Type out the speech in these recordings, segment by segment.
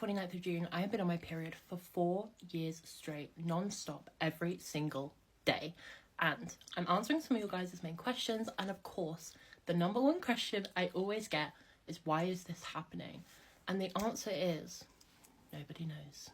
29th of June. I have been on my period for 4 years straight, non-stop, every single day. And I'm answering some of your guys' main questions. And of course, the number one question I always get is, why is this happening? And the answer is, nobody knows.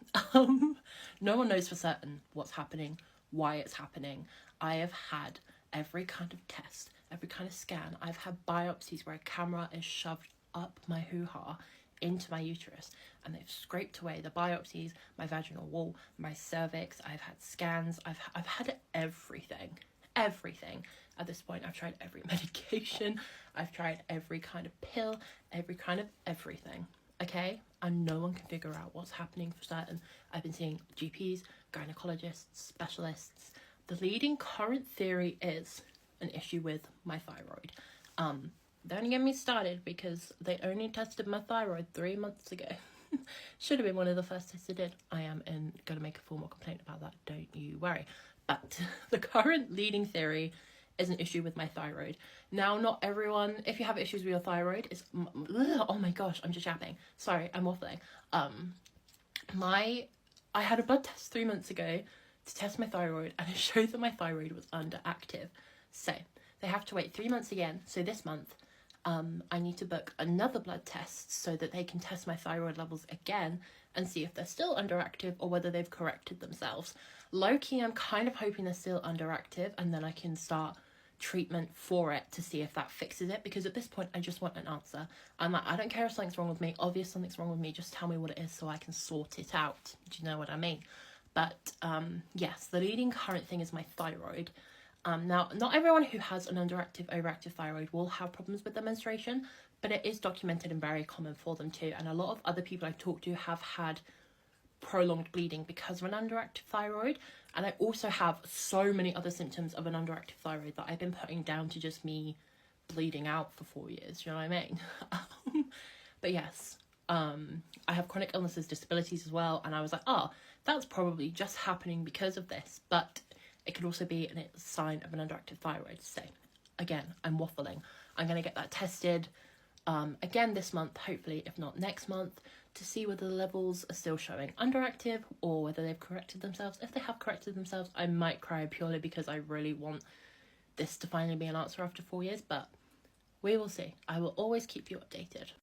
No one knows for certain what's happening, why it's happening. I have had every kind of test, every kind of scan. I've had biopsies where a camera is shoved up my hoo-ha into my uterus and they've scraped away the biopsies, my vaginal wall, my cervix. I've had scans. I've had everything. At this point, I've tried every medication. I've tried every kind of pill, every kind of everything. Okay, and no one can figure out what's happening for certain. I've been seeing GPs, gynecologists, specialists. The leading current theory is an issue with my thyroid. Don't get me started because they only tested my thyroid 3 months ago. Should have been one of the first tests I did. I am going to make a formal complaint about that, don't you worry. But the current leading theory is an issue with my thyroid. Now, not everyone, if you have issues with your thyroid, is oh my gosh, I'm just yapping. Sorry, I'm waffling. I had a blood test 3 months ago to test my thyroid, and it showed that my thyroid was underactive. So they have to wait 3 months again. So this month, I need to book another blood test so that they can test my thyroid levels again and see if they're still underactive or whether they've corrected themselves. Low-key, I'm kind of hoping they're still underactive, and then I can start treatment for it to see if that fixes it, because at this point I just want an answer. I'm like, I don't care if something's wrong with me. Obviously something's wrong with me, just tell me what it is so I can sort it out. Do you know what I mean? But yes, the leading current thing is my thyroid. Now, not everyone who has an underactive, overactive thyroid will have problems with their menstruation, but it is documented and very common for them too. And a lot of other people I've talked to have had prolonged bleeding because of an underactive thyroid. And I also have so many other symptoms of an underactive thyroid that I've been putting down to just me bleeding out for 4 years. Do you know what I mean? But yes, I have chronic illnesses, disabilities as well. And I was like, oh, that's probably just happening because of this. But it could also be a sign of an underactive thyroid. So again, I'm waffling. I'm going to get that tested again this month, hopefully, if not next month, to see whether the levels are still showing underactive or whether they've corrected themselves. If they have corrected themselves, I might cry purely because I really want this to finally be an answer after 4 years, but we will see. I will always keep you updated.